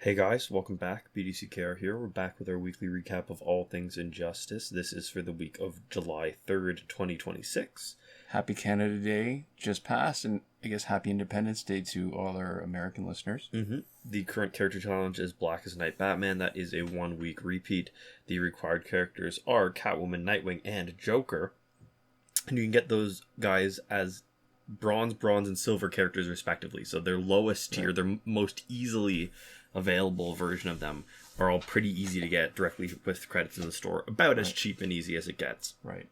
Hey guys, welcome back. BDCKR here. We're back with our weekly recap of all things Injustice. This is for the week of July 3rd, 2026. Happy Canada Day just passed, and I guess Happy Independence Day to all our American listeners. The current character challenge is Blackest Night Batman. That is a 1 week repeat. The required characters are Catwoman, Nightwing, and Joker. And you can get those guys as bronze, and silver characters respectively. So their lowest tier, their most easily available version of them are all pretty easy to get directly with credits in the store. About as cheap and easy as it gets. Right.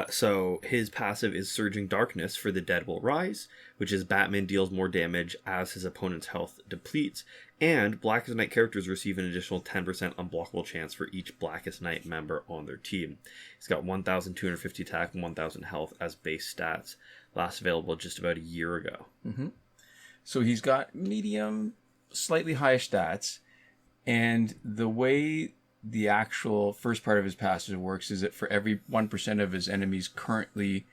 So his passive is Surging Darkness for the Dead Will Rise, which is Batman deals more damage as his opponent's health depletes, and Blackest Night characters receive an additional 10% unblockable chance for each Blackest Night member on their team. He's got 1,250 attack and 1,000 health as base stats, last available just about a year ago. So he's got medium, slightly higher stats, and the way the actual first part of his passive works is that for every 1% of his enemies currently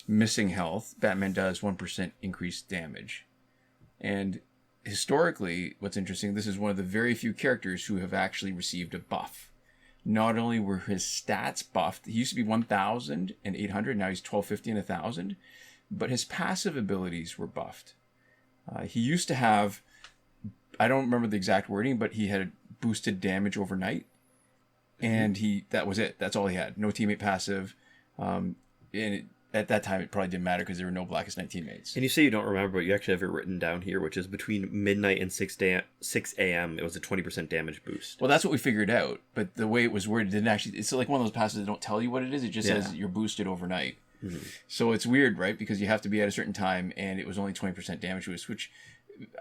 missing health, Batman does 1% increased damage. And historically, what's interesting, this is one of the very few characters who have actually received a buff. Not only were his stats buffed, he used to be 1,800, now he's 1,250 and 1,000, but his passive abilities were buffed. He used to have, I don't remember the exact wording, but he had boosted damage overnight. And that was it. That's all he had. No teammate passive. At that time, it probably didn't matter because there were no Blackest Night teammates. And you say you don't remember, but you actually have it written down here, which is between midnight and 6 a.m. It was a 20% damage boost. Well, that's what we figured out. But the way it was worded didn't actually... It's like one of those passes that don't tell you what it is. It just says you're boosted overnight. So it's weird, right? Because you have to be at a certain time, and it was only 20% damage boost, which...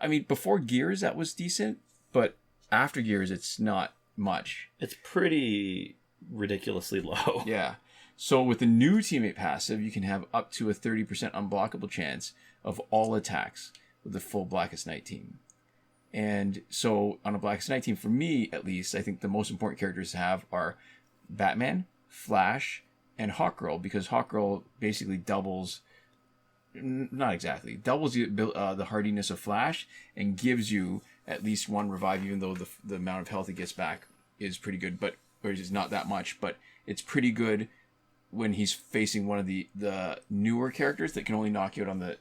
I mean, before Gears, that was decent. But after Gears, it's not much. It's pretty ridiculously low. Yeah. So with the new teammate passive, you can have up to a 30% unblockable chance of all attacks with the full Blackest Night team. And so on a Blackest Night team, for me at least, I think the most important characters to have are Batman, Flash, and Hawkgirl, because Hawkgirl basically doubles the hardiness of Flash and gives you at least one revive, even though the amount of health he gets back is pretty good, or is not that much, but it's pretty good when he's facing one of the newer characters that can only knock you out on the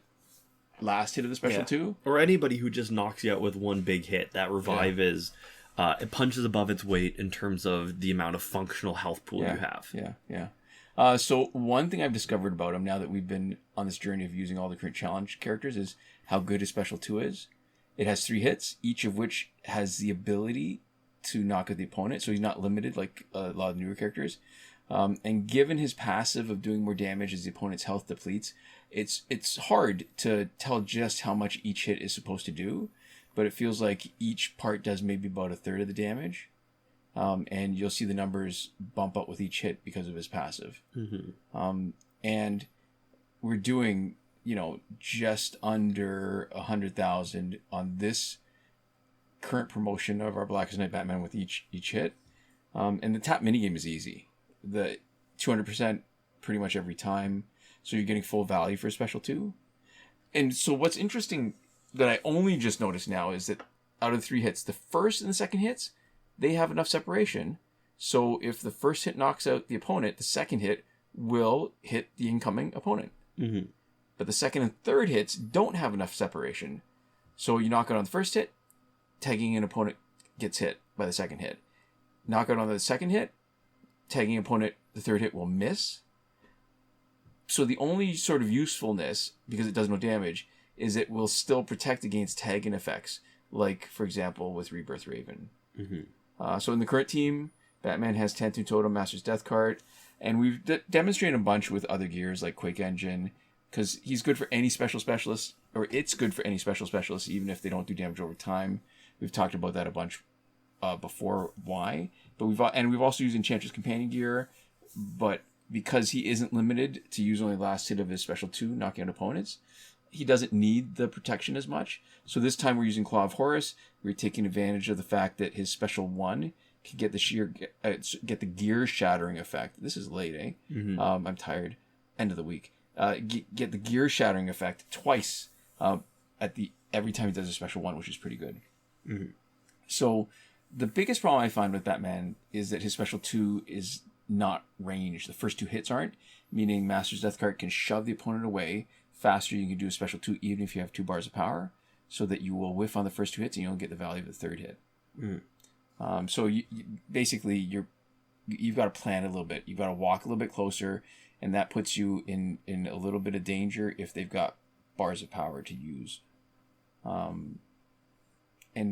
last hit of the special two. Or anybody who just knocks you out with one big hit. That revive is, it punches above its weight in terms of the amount of functional health pool you have. So one thing I've discovered about him now that we've been on this journey of using all the current challenge characters is how good his special 2 is. It has 3 hits, each of which has the ability to knock out the opponent, so he's not limited like a lot of the newer characters. And given his passive of doing more damage as the opponent's health depletes, it's hard to tell just how much each hit is supposed to do, but it feels like each part does maybe about a third of the damage. And you'll see the numbers bump up with each hit because of his passive. And we're doing, just under 100,000 on this current promotion of our Blackest Night Batman with each hit. And the tap minigame is easy. The 200% pretty much every time. So you're getting full value for a special 2. And so what's interesting that I only just noticed now is that out of the 3 hits, the first and the second hits, they have enough separation. So if the first hit knocks out the opponent, the second hit will hit the incoming opponent. But the second and third hits don't have enough separation. So you knock out on the first hit, tagging an opponent gets hit by the second hit. Knock out on the second hit, tagging opponent, the third hit will miss. So the only sort of usefulness, because it does no damage, is it will still protect against tagging effects. Like, for example, with Rebirth Raven. So in the current team, Batman has Tantu Totem, Master's Death card, and we've demonstrated a bunch with other gears like Quake Engine, because he's good for any specialist, or it's good for any specialist, even if they don't do damage over time. We've talked about that a bunch before. Why? But we've also used Enchantress Companion gear, but because he isn't limited to use only last hit of his special 2, knocking out opponents, he doesn't need the protection as much. So this time we're using Claw of Horus. We're taking advantage of the fact that his special 1 can get the gear shattering effect. This is late, eh? I'm tired. End of the week. Get the gear shattering effect twice every time he does a special 1, which is pretty good. So the biggest problem I find with Batman is that his special 2 is not ranged. The first 2 hits aren't, meaning Master's Death Card can shove the opponent away faster. You can do a special 2 even if you have 2 bars of power, so that you will whiff on the first 2 hits and you don't get the value of the third hit. So you basically you've got to plan a little bit. You've got to walk a little bit closer, and that puts you in a little bit of danger if they've got bars of power to use. And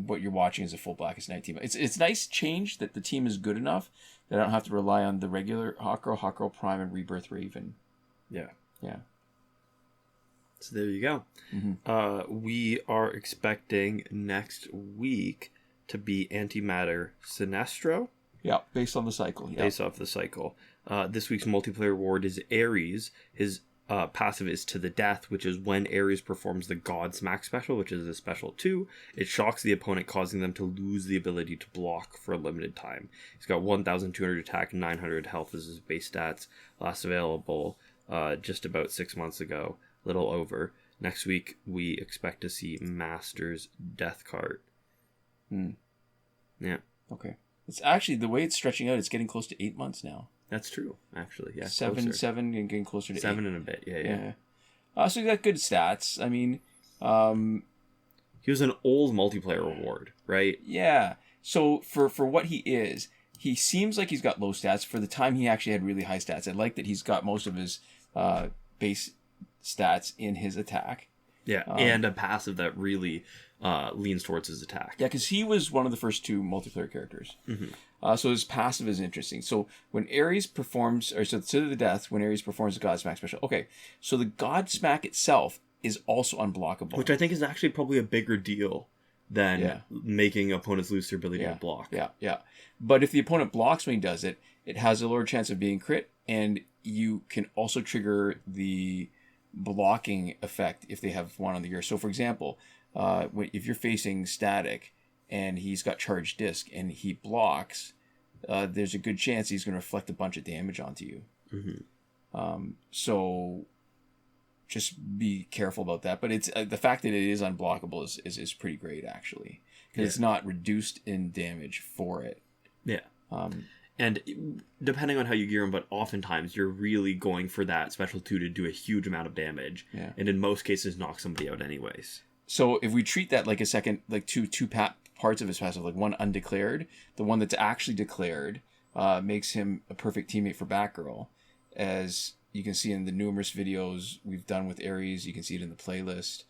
what you're watching is a full Blackest Night team. It's nice change that the team is good enough that I don't have to rely on the regular Hawkgirl, Hawkgirl Prime, and Rebirth Raven. Yeah. Yeah. So there you go. We are expecting next week to be Antimatter Sinestro. Yeah, based on the cycle. Yeah. Based off the cycle. This week's multiplayer award is Ares. His passive is To the Death, which is when Ares performs the Godsmack special, which is a special 2. It shocks the opponent, causing them to lose the ability to block for a limited time. He's got 1,200 attack, 900 health as his base stats. Last available just about 6 months ago. Little over. Next week, we expect to see Master's Death Card. Yeah. Okay. It's actually, the way it's stretching out, it's getting close to 8 months now. That's true, actually. Yeah, seven and getting closer to 7 8. and a bit. Yeah. So you got good stats. I mean, he was an old multiplayer award, right? Yeah. So for what he is, he seems like he's got low stats. For the time, he actually had really high stats. I like that he's got most of his base stats in his attack. Yeah, and a passive that really leans towards his attack. Yeah, because he was one of the first 2 multiplayer characters. So his passive is interesting. So when Ares performs, or so To the Death, when Ares performs the Godsmack special. Okay, so the Godsmack itself is also unblockable. Which I think is actually probably a bigger deal than making opponents lose their ability to block. Yeah. But if the opponent blocks when he does it, it has a lower chance of being crit, and you can also trigger the blocking effect if they have one on the gear. So for example, if you're facing Static and he's got Charged Disc and he blocks, there's a good chance he's going to reflect a bunch of damage onto you. So just be careful about that. But it's the fact that it is unblockable is pretty great, actually, because it's not reduced in damage for it. Yeah. And depending on how you gear them, but oftentimes you're really going for that special 2 to do a huge amount of damage. Yeah. And in most cases, knock somebody out anyways. So if we treat that like a second, like two parts of his passive, like one undeclared, the one that's actually declared makes him a perfect teammate for Batgirl. As you can see in the numerous videos we've done with Ares, you can see it in the playlist.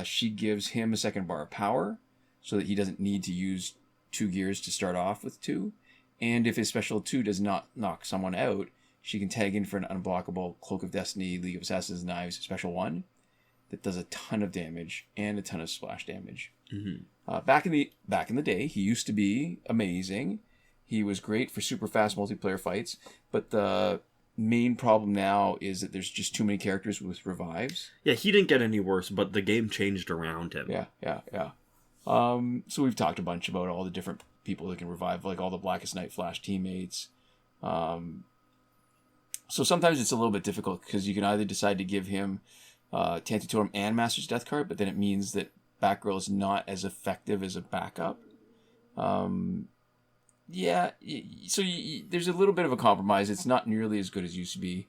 She gives him a second bar of power so that he doesn't need to use 2 gears to start off with 2. And if his special 2 does not knock someone out, she can tag in for an unblockable Cloak of Destiny, League of Assassins Knives special 1 that does a ton of damage and a ton of splash damage. Back in the day, he used to be amazing. He was great for super fast multiplayer fights, but the main problem now is that there's just too many characters with revives. Yeah, he didn't get any worse, but the game changed around him. Yeah. So we've talked a bunch about all the different people that can revive, like all the Blackest Night Flash teammates. So sometimes it's a little bit difficult because you can either decide to give him Tanty Totem and Master's Death Card, but then it means that Batgirl is not as effective as a backup. So there's a little bit of a compromise. It's not nearly as good as it used to be.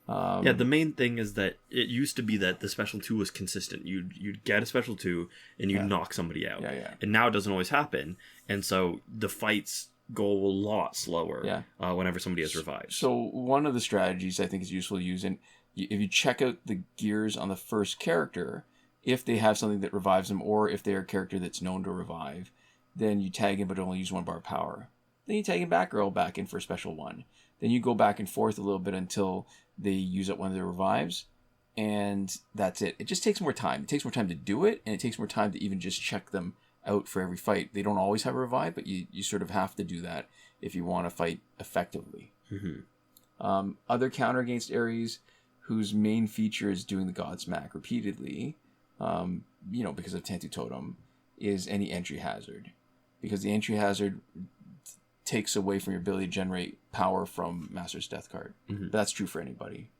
The main thing is that it used to be that the special 2 was consistent. You'd get a special 2 and you'd knock somebody out. And now it doesn't always happen. And so the fights go a lot slower whenever somebody has revived. So one of the strategies I think is useful to use, and if you check out the gears on the first character, if they have something that revives them, or if they're a character that's known to revive, then you tag in but only use 1 bar of power. Then you tag in Batgirl back in for a special 1. Then you go back and forth a little bit until they use up one of their revives, and that's it. It just takes more time. It takes more time to do it, and it takes more time to even just check them out for every fight. They don't always have a revive, but you sort of have to do that if you want to fight effectively. Other counter against Ares, whose main feature is doing the Godsmack repeatedly, because of Tanty Totem, is any entry hazard. Because the entry hazard takes away from your ability to generate power from Master's Death Card. But that's true for anybody.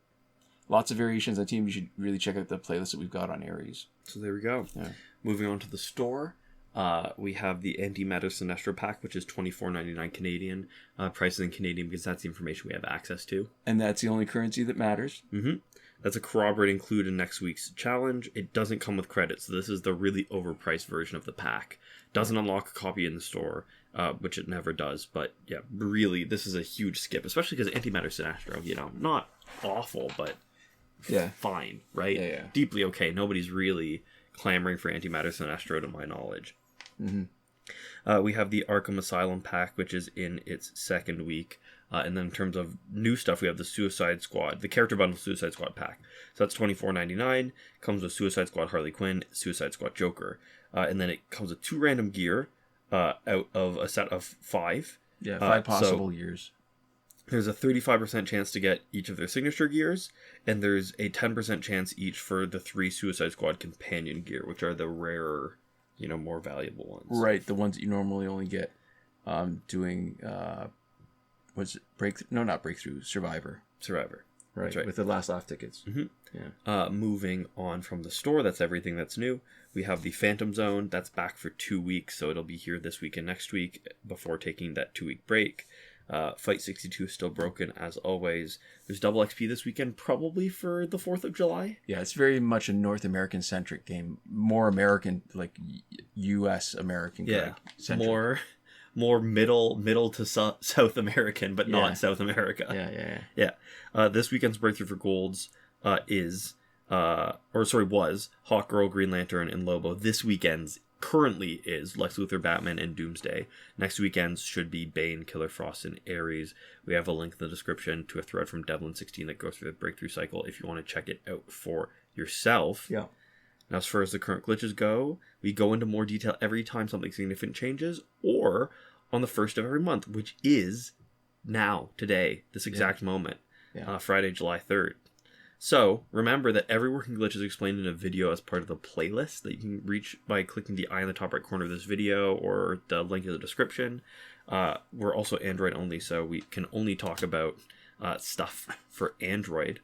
Lots of variations on the team. You should really check out the playlist that we've got on Ares. So there we go. Yeah. Moving on to the store. We have the Antimatter Sinestro pack, which is $24.99 Canadian. Prices in Canadian because that's the information we have access to. And that's the only currency that matters. Mm-hmm. That's a corroborate include in next week's challenge. It doesn't come with credits, so this is the really overpriced version of the pack. Doesn't unlock a copy in the store, which it never does. But yeah, really, this is a huge skip, especially because Antimatter Sinestro, not awful, but fine, right? Yeah. Deeply okay. Nobody's really clamoring for Antimatter Sinestro to my knowledge. Mm-hmm. We have the Arkham Asylum pack, which is in its second week. And then in terms of new stuff, we have the Suicide Squad, the Character Bundle Suicide Squad pack. So that's $24.99. Comes with Suicide Squad Harley Quinn, Suicide Squad Joker. And then it comes with 2 random gear out of a set of 5. Yeah, 5 possible gears. There's a 35% chance to get each of their signature gears, and there's a 10% chance each for the 3 Suicide Squad companion gear, which are the rarer, more valuable ones. Right, the ones that you normally only get doing... was it Breakthrough? No, not Breakthrough. Survivor. Right. That's right. With the last laugh tickets. Mm-hmm. Yeah. Moving on from the store, that's everything that's new. We have the Phantom Zone. That's back for 2 weeks, so it'll be here this week and next week before taking that 2-week break. Fight 62 is still broken, as always. There's double XP this weekend, probably for the 4th of July. Yeah, it's very much a North American-centric game. More American, like U.S. American. Yeah, more middle to South American, but not South America. Yeah. This weekend's breakthrough for golds was Hawkgirl, Green Lantern, and Lobo. This weekend's currently is Lex Luthor, Batman, and Doomsday. Next weekend's should be Bane, Killer Frost, and Ares. We have a link in the description to a thread from Devlin16 that goes through the breakthrough cycle if you want to check it out for yourself. Yeah. Now, as far as the current glitches go, we go into more detail every time something significant changes, or on the 1st of every month, which is now, today, this exact moment, Friday, July 3rd. So, remember that every working glitch is explained in a video as part of the playlist that you can reach by clicking the eye in the top right corner of this video or the link in the description. We're also Android only, so we can only talk about stuff for Android.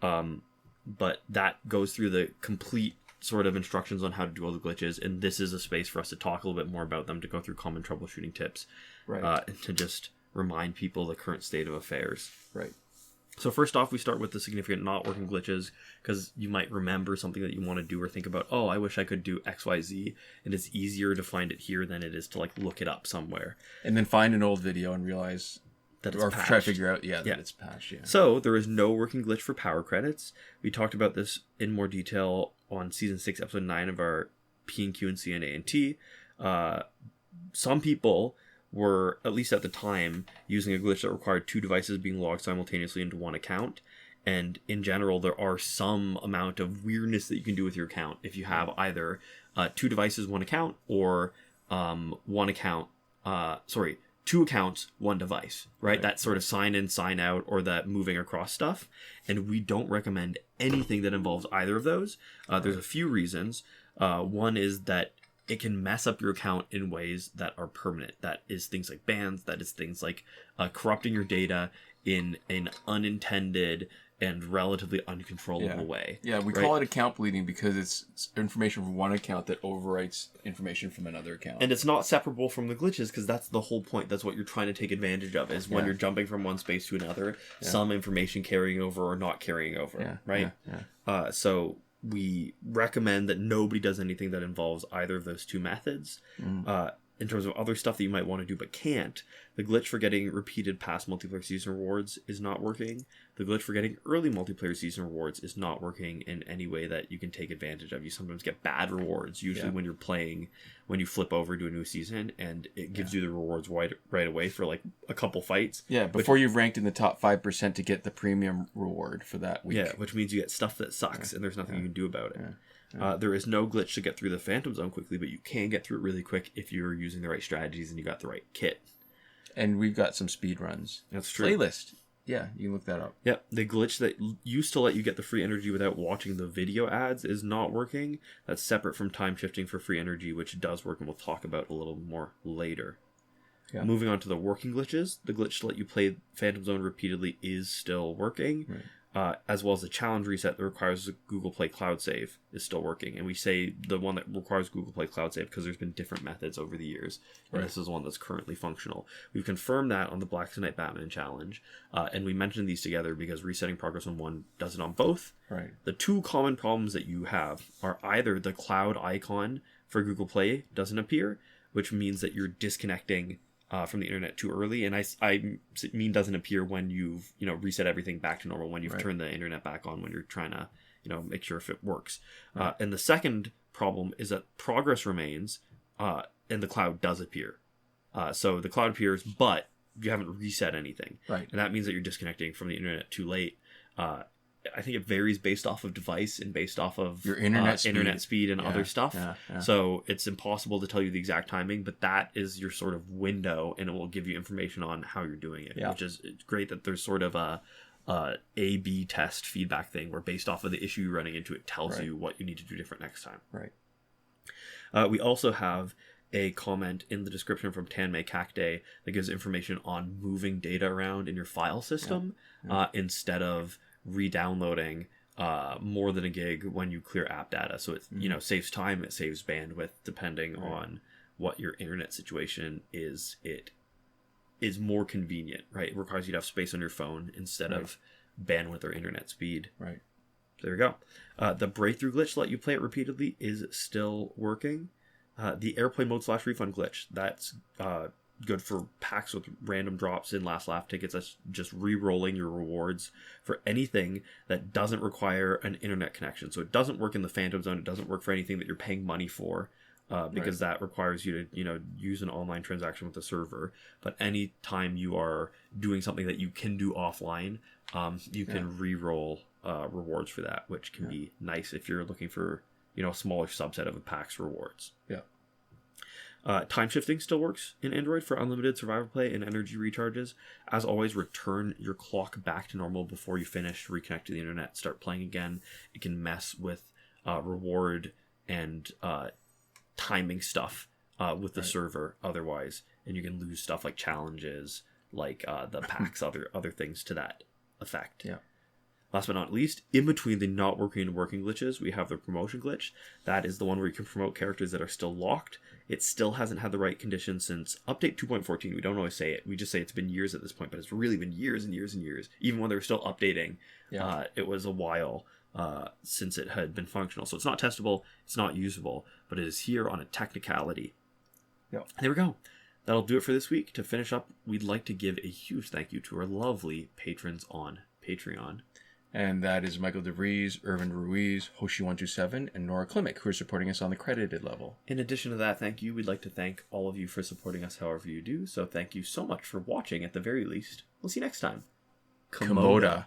But that goes through the complete sort of instructions on how to do all the glitches, and this is a space for us to talk a little bit more about them, to go through common troubleshooting tips, and to just remind people the current state of affairs. Right. So first off, we start with the significant not working glitches, because you might remember something that you want to do or think about, I wish I could do XYZ, and it's easier to find it here than it is to look it up somewhere. And then find an old video and realize that it's or patched. try to figure out that it's patched. Yeah. So there is no working glitch for power credits. We talked about this in more detail on season 6, episode 9 of our P&Q and CNA and T. Some people were, at least at the time, using a glitch that required 2 devices being logged simultaneously into one account. And in general, there are some amount of weirdness that you can do with your account if you have either 2 devices, 1 account, or 2 accounts, 1 device, right? That sort of sign in, sign out, or that moving across stuff. And we don't recommend anything that involves either of those. There's a few reasons. One is that it can mess up your account in ways that are permanent. That is things like bans. That is things like corrupting your data in an unintended and relatively uncontrollable way. Yeah, we call it account bleeding because it's information from one account that overwrites information from another account. And it's not separable from the glitches, because that's the whole point. That's what you're trying to take advantage of, is when you're jumping from one space to another, some information carrying over or not carrying over, right? Yeah. So we recommend that nobody does anything that involves either of those 2 methods. In terms of other stuff that you might want to do but can't, the glitch for getting repeated past multiplayer season rewards is not working. The glitch for getting early multiplayer season rewards is not working in any way that you can take advantage of. You sometimes get bad rewards, usually when you're playing, when you flip over to a new season, and it gives you the rewards right away for a couple fights. Yeah, before you've ranked in the top 5% to get the premium reward for that week. Yeah, which means you get stuff that sucks, and there's nothing you can do about it. There is no glitch to get through the Phantom Zone quickly, but you can get through it really quick if you're using the right strategies and you got the right kit. And we've got some speed runs. That's true. Playlist. Yeah, you can look that up. Yep, the glitch that used to let you get the free energy without watching the video ads is not working. That's separate from time shifting for free energy, which does work, and we'll talk about a little more later. Yeah. Moving on to the working glitches, the glitch to let you play Phantom Zone repeatedly is still working. as well as the challenge reset that requires a Google Play Cloud Save is still working. And we say the one that requires Google Play Cloud Save because there's been different methods over the years. And this is one that's currently functional. We've confirmed that on the Blackest Night Batman challenge. And we mentioned these together because resetting progress on one does it on both. Right. The two common problems that you have are either the cloud icon for Google Play doesn't appear, which means that you're disconnecting from the internet too early, and I mean doesn't appear when you've reset everything back to normal, when you've turned the internet back on, when you're trying to make sure if it works. And the second problem is that progress remains, and the cloud does appear. So the cloud appears, but you haven't reset anything, right? And that means that you're disconnecting from the internet too late. I think it varies based off of device and based off of your internet speed and other stuff. Yeah. So it's impossible to tell you the exact timing, but that is your sort of window, and it will give you information on how you're doing it, which is great that there's sort of a A/B test feedback thing where based off of the issue you're running into, it tells you what you need to do different next time. Right. We also have a comment in the description from Tanmay Kakde that gives information on moving data around in your file system instead of re-downloading more than a gig when you clear app data. So it saves time, it saves bandwidth depending on what your internet situation is. It is more convenient, right? It requires you to have space on your phone instead of bandwidth or internet speed. Right. There we go. The breakthrough glitch to let you play it repeatedly is still working. The airplane mode /refund glitch, that's good for packs with random drops in last laugh tickets. That's just re-rolling your rewards for anything that doesn't require an internet connection. So it doesn't work in the Phantom Zone. It doesn't work for anything that you're paying money for, because that requires you to use an online transaction with the server. But anytime you are doing something that you can do offline, you can re-roll rewards for that, which can be nice if you're looking for a smaller subset of a pack's rewards. Time shifting still works in Android for unlimited survivor play and energy recharges. As always, return your clock back to normal before you finish, reconnect to the internet, start playing again. It can mess with reward and timing stuff with the server otherwise, and you can lose stuff like challenges, like the packs, other things to that effect. Last but not least, in between the not working and working glitches, we have the promotion glitch. That is the one where you can promote characters that are still locked. It still hasn't had the right conditions since update 2.14. We don't always say it. We just say it's been years at this point, but it's really been years and years and years. Even when they were still updating, it was a while since it had been functional. So it's not testable, it's not usable, but it is here on a technicality. There we go. That'll do it for this week. To finish up, we'd like to give a huge thank you to our lovely patrons on Patreon. And that is Michael Devries, Irvin Ruiz, Hoshi127, and Nora Klimek, who are supporting us on the credited level. In addition to that, thank you. We'd like to thank all of you for supporting us however you do. So thank you so much for watching at the very least. We'll see you next time. Komoda.